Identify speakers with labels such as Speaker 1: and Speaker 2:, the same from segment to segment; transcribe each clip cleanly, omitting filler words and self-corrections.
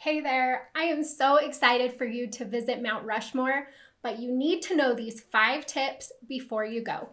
Speaker 1: Hey there, I am so excited for you to visit Mount Rushmore, but you need to know these 5 tips before you go.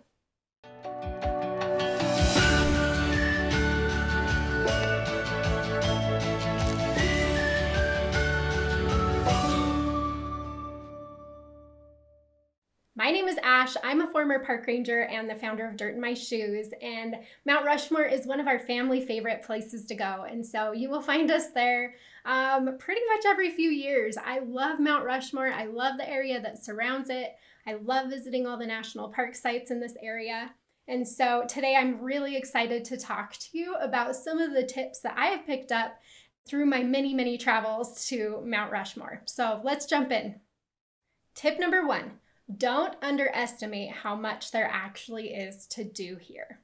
Speaker 1: My name is Ash. I'm a former park ranger and the founder of Dirt in My Shoes, and Mount Rushmore is one of our family favorite places to go. And so you will find us there pretty much every few years. I love Mount Rushmore. I love the area that surrounds it. I love visiting all the national park sites in this area. And so today I'm really excited to talk to you about some of the tips that I have picked up through my many travels to Mount Rushmore. So let's jump in. Tip number 1. Don't underestimate how much there actually is to do here.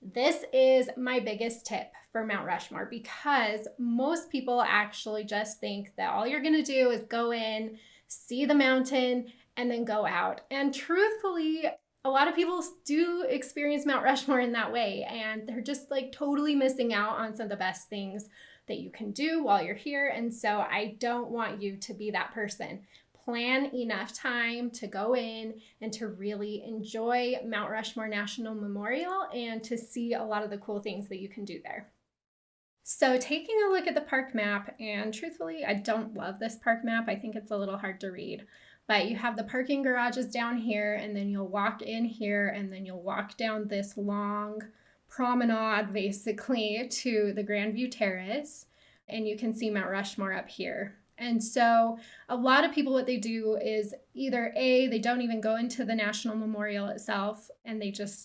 Speaker 1: This is my biggest tip for Mount Rushmore because most people actually just think that all you're going to do is go in, see the mountain, and then go out. And truthfully, a lot of people do experience Mount Rushmore in that way, and they're just like totally missing out on some of the best things that you can do while you're here. And so I don't want you to be that person. Plan enough time to go in and to really enjoy Mount Rushmore National Memorial and to see a lot of the cool things that you can do there. So taking a look at the park map, and truthfully, I don't love this park map. I think it's a little hard to read. But you have the parking garages down here, and then you'll walk in here, and then you'll walk down this long promenade, basically, to the Grandview Terrace, and you can see Mount Rushmore up here. And so a lot of people, what they do is either they don't even go into the National Memorial itself, and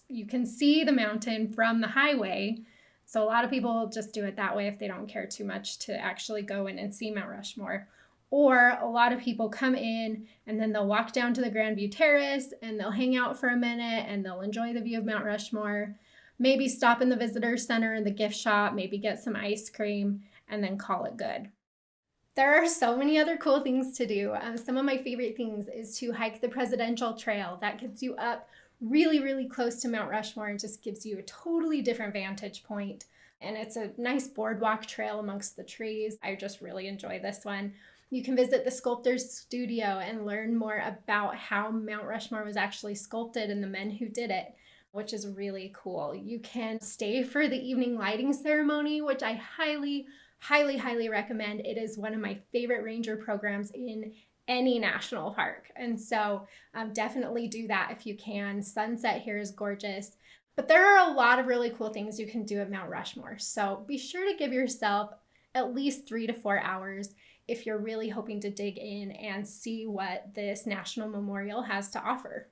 Speaker 1: you can see the mountain from the highway. So a lot of people just do it that way if they don't care too much to actually go in and see Mount Rushmore. Or a lot of people come in and then they'll walk down to the Grandview Terrace and they'll hang out for a minute and they'll enjoy the view of Mount Rushmore, maybe stop in the visitor center in the gift shop, maybe get some ice cream, and then call it good. There are so many other cool things to do. Some of my favorite things is to hike the Presidential Trail. That gets you up really close to Mount Rushmore and just gives you a totally different vantage point. And it's a nice boardwalk trail amongst the trees. I just really enjoy this one. You can visit the sculptor's studio and learn more about how Mount Rushmore was actually sculpted and the men who did it, which is really cool. You can stay for the evening lighting ceremony, which I highly recommend. It is one of my favorite ranger programs in any national park. And so definitely do that if you can. Sunset here is gorgeous. But there are a lot of really cool things you can do at Mount Rushmore. So be sure to give yourself at least 3 to 4 hours if you're really hoping to dig in and see what this National Memorial has to offer.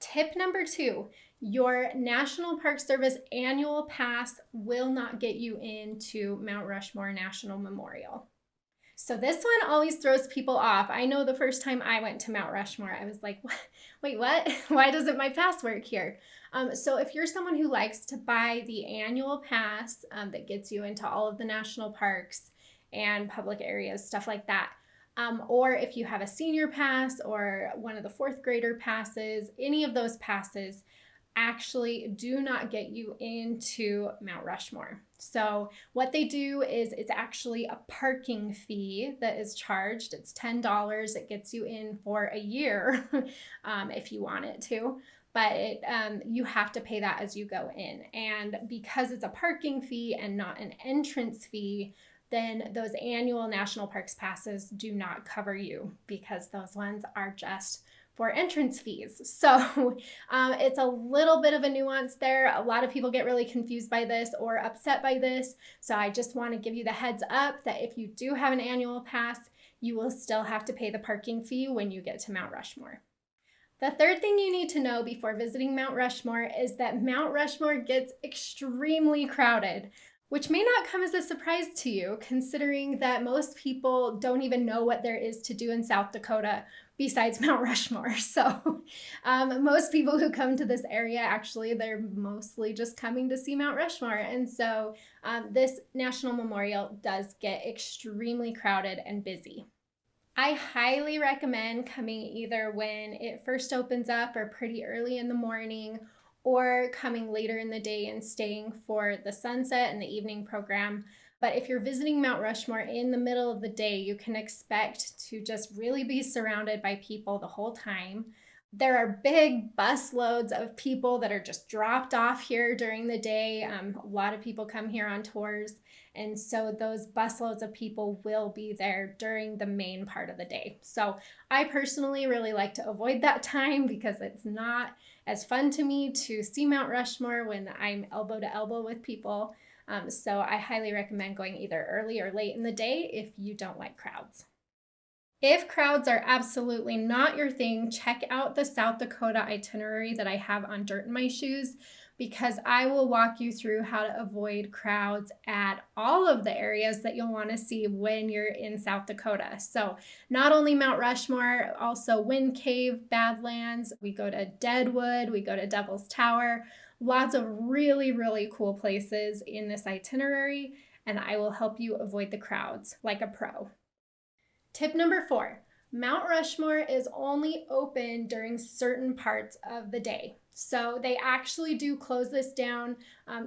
Speaker 1: Tip number 2, your National Park Service annual pass will not get you into Mount Rushmore National Memorial. So this one always throws people off. I know the first time I went to Mount Rushmore, I was like, wait, what? Why doesn't my pass work here? So if you're someone who likes to buy the annual pass that gets you into all of the national parks and public areas, stuff like that, or if you have a senior pass or one of the 4th grader passes, any of those passes actually do not get you into Mount Rushmore. So what they do is it's actually a parking fee that is charged. It's $10. It gets you in for a year if you want it to. But you have to pay that as you go in. And because it's a parking fee and not an entrance fee, then those annual national parks passes do not cover you because those ones are just for entrance fees. So it's a little bit of a nuance there. A lot of people get really confused by this or upset by this. So I just want to give you the heads up that if you do have an annual pass, you will still have to pay the parking fee when you get to Mount Rushmore. The third thing you need to know before visiting Mount Rushmore is that Mount Rushmore gets extremely crowded, which may not come as a surprise to you, considering that most people don't even know what there is to do in South Dakota besides Mount Rushmore. So most people who come to this area, actually, they're mostly just coming to see Mount Rushmore. And so this National Memorial does get extremely crowded and busy. I highly recommend coming either when it first opens up or pretty early in the morning, or coming later in the day and staying for the sunset and the evening program. But if you're visiting Mount Rushmore in the middle of the day, you can expect to just really be surrounded by people the whole time. There are big bus loads of people that are just dropped off here during the day. A lot of people come here on tours. And so those bus loads of people will be there during the main part of the day. So I personally really like to avoid that time because it's not as fun to me to see Mount Rushmore when I'm elbow to elbow with people. So I highly recommend going either early or late in the day if you don't like crowds. If crowds are absolutely not your thing, check out the South Dakota itinerary that I have on Dirt in My Shoes, because I will walk you through how to avoid crowds at all of the areas that you'll want to see when you're in South Dakota. So not only Mount Rushmore, also Wind Cave, Badlands, we go to Deadwood, we go to Devil's Tower, lots of really, really cool places in this itinerary, and I will help you avoid the crowds like a pro. Tip number 4, Mount Rushmore is only open during certain parts of the day. So they actually do close this down.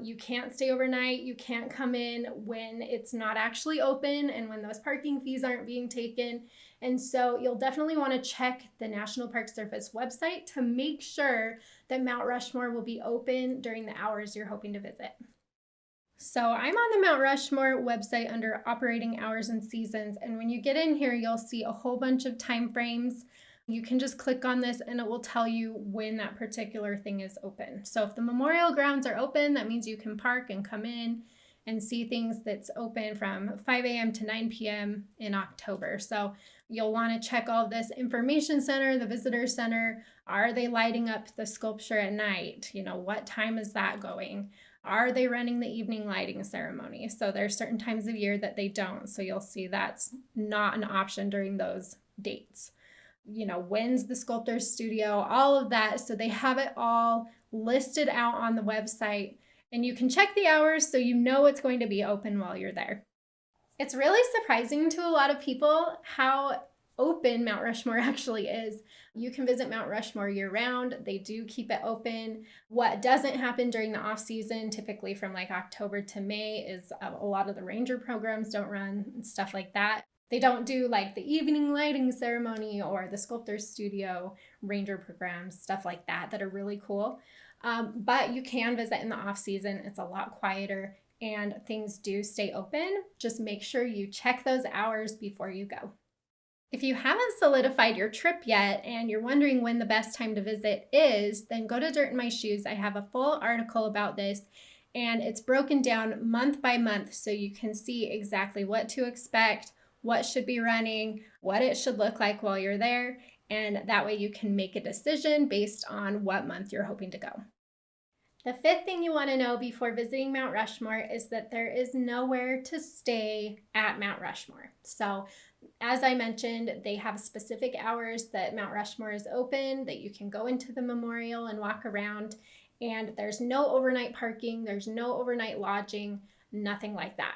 Speaker 1: You can't stay overnight. You can't come in when it's not actually open and when those parking fees aren't being taken. And so you'll definitely want to check the National Park Service website to make sure that Mount Rushmore will be open during the hours you're hoping to visit. So I'm on the Mount Rushmore website under operating hours and seasons. And when you get in here, you'll see a whole bunch of time frames. You can just click on this and it will tell you when that particular thing is open. So if the memorial grounds are open, that means you can park and come in and see things that's open from 5 a.m. to 9 p.m. in October. So you'll want to check all of this information center, the visitor center. Are they lighting up the sculpture at night? What time is that going? Are they running the evening lighting ceremony? So there's certain times of year that they don't. So you'll see that's not an option during those dates. When's the sculptor's studio, all of that. So they have it all listed out on the website, and you can check the hours so you know it's going to be open while you're there. It's really surprising to a lot of people how open Mount Rushmore actually is. You can visit Mount Rushmore year-round. They do keep it open. What doesn't happen during the off-season, typically from like October to May, is a lot of the ranger programs don't run and stuff like that. They don't do like the evening lighting ceremony or the sculptor's studio ranger programs, stuff like that are really cool. But you can visit in the off-season. It's a lot quieter and things do stay open. Just make sure you check those hours before you go. If you haven't solidified your trip yet and you're wondering when the best time to visit is, then go to Dirt in My Shoes. I have a full article about this, and it's broken down month by month so you can see exactly what to expect, what should be running, what it should look like while you're there, and that way you can make a decision based on what month you're hoping to go. The 5th thing you want to know before visiting Mount Rushmore is that there is nowhere to stay at Mount Rushmore. So as I mentioned, they have specific hours that Mount Rushmore is open, that you can go into the memorial and walk around, and there's no overnight parking, there's no overnight lodging, nothing like that.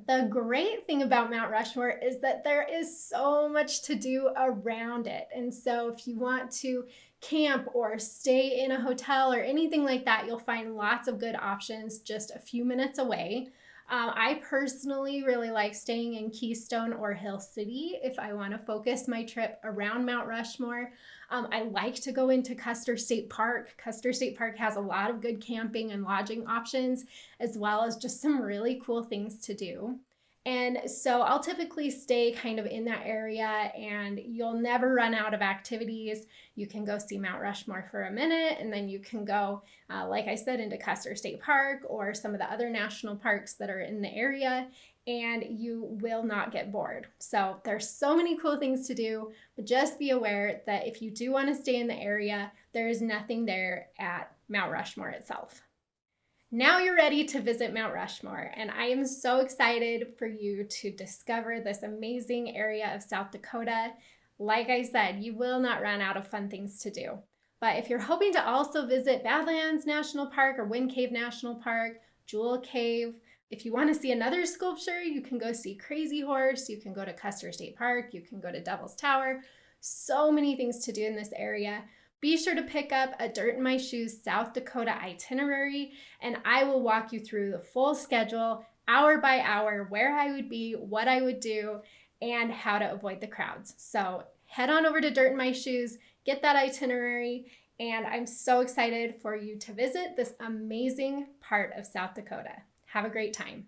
Speaker 1: The great thing about Mount Rushmore is that there is so much to do around it. And so if you want to camp or stay in a hotel or anything like that, you'll find lots of good options just a few minutes away. I personally really like staying in Keystone or Hill City if I want to focus my trip around Mount Rushmore. I like to go into Custer State Park. Custer State Park has a lot of good camping and lodging options, as well as just some really cool things to do. And so I'll typically stay kind of in that area, and you'll never run out of activities. You can go see Mount Rushmore for a minute, and then you can go, like I said, into Custer State Park or some of the other national parks that are in the area, and you will not get bored. So there's so many cool things to do, but just be aware that if you do want to stay in the area, there is nothing there at Mount Rushmore itself. Now you're ready to visit Mount Rushmore, and I am so excited for you to discover this amazing area of South Dakota. Like I said, you will not run out of fun things to do. But if you're hoping to also visit Badlands National Park or Wind Cave National Park, Jewel Cave, if you want to see another sculpture, you can go see Crazy Horse, you can go to Custer State Park, you can go to Devil's Tower. So many things to do in this area. Be sure to pick up a Dirt in My Shoes South Dakota itinerary, and I will walk you through the full schedule hour by hour where I would be, what I would do, and how to avoid the crowds. So head on over to Dirt in My Shoes, get that itinerary, and I'm so excited for you to visit this amazing part of South Dakota. Have a great time.